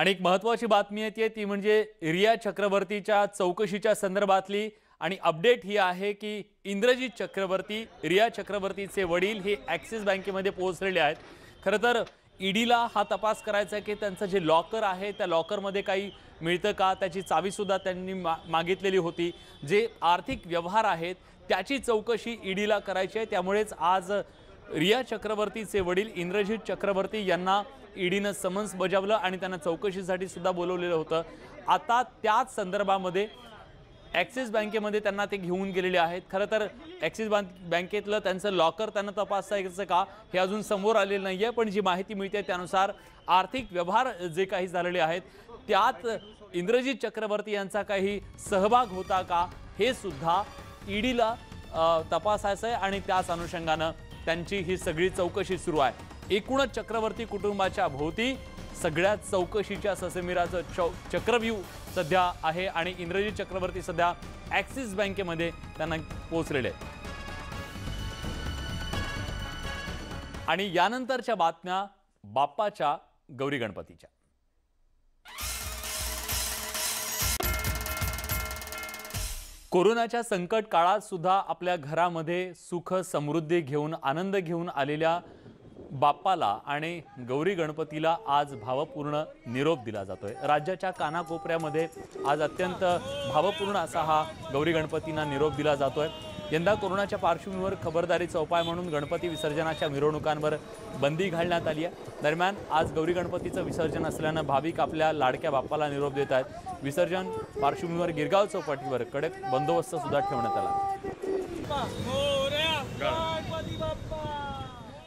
आणि एक महत्त्वाची बातमी येते ती म्हणजे रिया चक्रवर्तीच्या चौकशीच्या संदर्भातली आणि अपडेट ही आहे की इंद्रजीत चक्रवर्ती रिया चक्रवर्तीचे वडील हे ॲक्सिस बँकेमध्ये पोहोचलेले आहेत। खरं तर ईडीला हा तपास करायचा आहे की त्यांचं जे लॉकर आहे त्या लॉकरमध्ये काही मिळतं का, त्याची चावी सुद्धा त्यांनी मागितलेली होती। जे आर्थिक व्यवहार आहेत त्याची चौकशी ईडीला करायची आहे। त्यामुळेच आज रिया चक्रवर्तीचे वडील इंद्रजीत चक्रवर्ती यांना ईडीने समन्स बजावलं आणि त्यांना चौकशीसाठी सुद्धा बोलवलेलं होतं। आता त्याच संदर्भामध्ये ॲक्सिस बँकेमध्ये त्यांना ते घेऊन गेलेले आहेत। खरं तर ॲक्सिस बँकेतलं त्यांचं लॉकर त्यांना तपासायचं का हे अजून समोर आलेलं नाहीये, पण जी माहिती मिळते त्यानुसार आर्थिक व्यवहार जे काही झालेले आहेत त्यात इंद्रजीत चक्रवर्ती यांचा काही सहभाग होता का हे सुद्धा ईडीला तपासायचं आहे आणि त्याच अनुषंगाने त्यांची ही सगळी चौकशी सुरू आहे। एकूणच चक्रवर्ती कुटुंबाच्या भोवती सगळ्या चौकशीच्या ससेमिराचं चक्रव्यूह सध्या आहे आणि इंद्रजीत चक्रवर्ती सध्या ॲक्सिस बँकेमध्ये त्यांना पोहोचलेले आहेत। आणि यानंतरच्या बातम्या बाप्पाच्या गौरी गणपतीच्या। कोरोनाच्या संकट काळात सुद्धा आपल्या घरामध्ये सुख समृद्धी घेऊन आनंद घेऊन आलेल्या बाप्पाला आणि गौरी गणपतीला आज भावपूर्ण निरोप दिला जातोय। राज्याच्या कानाकोपऱ्यामध्ये आज अत्यंत भावपूर्ण असा हा गौरी गणपतींना निरोप दिला जातोय। यंदा कोरोनाच्या पार्श्वभूमीवर खबरदारीचा उपाय म्हणून गणपती विसर्जनाच्या मिरवणुकांवर बंदी घालण्यात आली आहे। दरम्यान आज गौरी गणपतीचं विसर्जन असल्याने भाविक आपल्या लाडक्या बाप्पाला निरोप देत आहेत। विसर्जन पार्श्वभूमीवर गिरगाव चौपाटीवर कडक बंदोबस्त सुद्धा ठेवण्यात आला।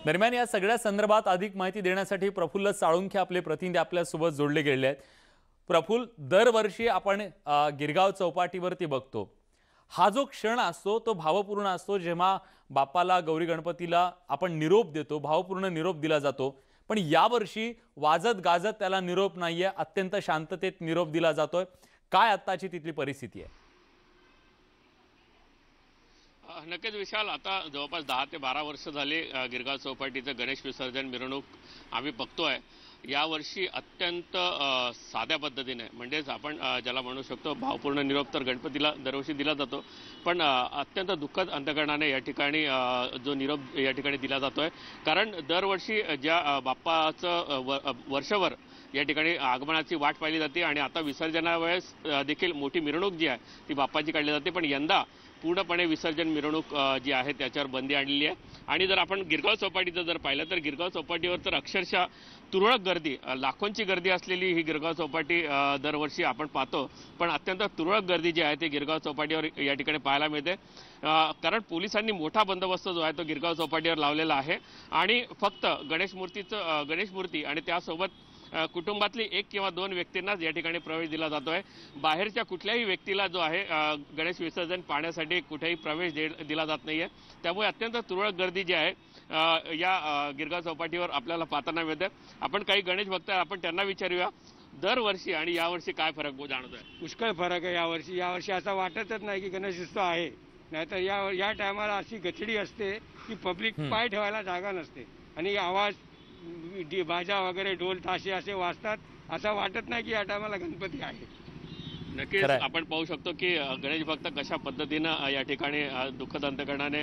दरम्यान या सगळ्या संदर्भात अधिक माहिती देण्यासाठी प्रफुल्ल साळुंखे आपले प्रतिनिधी आपल्या सोबत जोडले गेले आहेत। प्रफुल्ल, दरवर्षी आपण गिरगाव चौपाटीवरती बघतो, हा जो क्षण असतो तो भावपूर्ण असतो जेव्हा बाप्पाला गौरी गणपतीला आपण निरोप देतो, भावपूर्ण निरोप दिला जातो। पण यावर्षी वाजत गाजत त्याला निरोप नाहीये, अत्यंत शांततेत निरोप दिला जातोय। काय आत्ताची तिथली परिस्थिती आहे? नक्कीच विशाल, आता जवळपास 10 ते 12 वर्ष झाले गिरगाव चौपाटीचं गणेश विसर्जन मिरवणूक आम्ही बघतोय। यावर्षी अत्यंत साध्या पद्धतीने, म्हणजेच आपण ज्याला म्हणू शकतो भावपूर्ण निरोप तर गणपतीला दरवर्षी दिला जातो, पण अत्यंत दुःखद अंतकरणाने या ठिकाणी जो निरोप या ठिकाणी दिला जातोय। कारण दरवर्षी ज्या बाप्पाचं वर्षभर या ठिकाणी आगमनाची वाट पाहिली जाते आणि आता विसर्जनावेळेस देखील मोठी मिरवणूक जी आहे ती बाप्पाची काढली जाते, पण यंदा पूर्णपणे विसर्जन मिरवणूक जी आहे त्याच्यावर बंदी आणलेली आहे। आणि जर आपण गिरगाव चौपाटीचं जर पाहिलं तर गिरगाव चौपाटीवर तर अक्षरशः तुरळक गर्दी, लाखोंची गर्दी असलेली ही गिरगाव चौपाटी दरवर्षी आपण पाहतो, पण अत्यंत तुरळक गर्दी जी आहे ती गिरगाव चौपाटीवर या ठिकाणी पाहायला मिळते। कारण पोलिसांनी मोठा बंदोबस्त जो आहे तो गिरगाव चौपाटीवर लावलेला आहे आणि फक्त गणेश मूर्ती आणि त्यासोबत कुटुंबातली 1 किंवा 2 व्यक्तींनाच या ठिकाणी प्रवेश दिला जातोय। बाहेरच्या कुठल्याही व्यक्तीला जो आहे गणेश विसर्जन पाहण्यासाठी कुठेही प्रवेश दिला जात नाहीये। त्यामुळे अत्यंत तुरळक गर्दी जी आहे या गिरगाव चौपाटीवर आपल्याला पाहताना मिळते। आपण काही गणेश भक्त आपण त्यांना विचारूया, दरवर्षी आणि यावर्षी काय फरक जाणवतोय? पुष्कळ फरक आहे यावर्षी असं वाटतच नाही की गणेश उत्सव आहे, नाहीतर या टायमाला अशी गचडी असते की पब्लिक पाय ठेवायला जागा नसते आणि आवाज बाजा वगैरे ढोल ताशे असे वाजतात, असं वाटत नाही की या टायमाला गणपती आहे। नक्कीच आपण पाहू शकतो की गणेश भक्त कशा पद्धतीनं या ठिकाणी दुःखद अंतकरणाने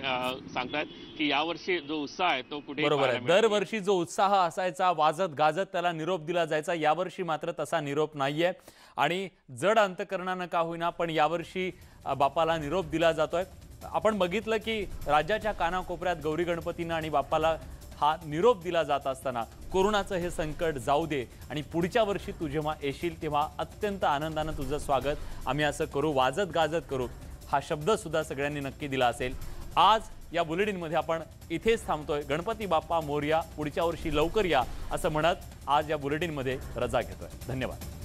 सांगतात की यावर्षी जो उत्साह आहे तो कुठे बरोबर आहे। दरवर्षी जो उत्साह असायचा, वाजत गाजत त्याला निरोप दिला जायचा, यावर्षी मात्र तसा निरोप नाहीये आणि जड अंतकरणानं का होईना पण यावर्षी बाप्पाला निरोप दिला जातोय। आपण बघितलं की राज्याच्या कानाकोपऱ्यात गौरी गणपतींना आणि बाप्पाला हा निरोप दिला जात असताना कोरोनाचं हे संकट जाऊ दे आणि पुढच्या वर्षी तू जेव्हा येशील तेव्हा अत्यंत आनंदाने तुझं स्वागत आम्ही असं करू, वाजत गाजत करू, हा शब्द सुद्धा सगळ्यांनी नक्की दिला असेल। आज या बुलेटिनमध्ये आपण इथेच थांबतोय। गणपती बाप्पा मोरया, पुढच्या वर्षी लवकर या असं म्हणत आज या बुलेटिनमध्ये रजा घेतोय। धन्यवाद।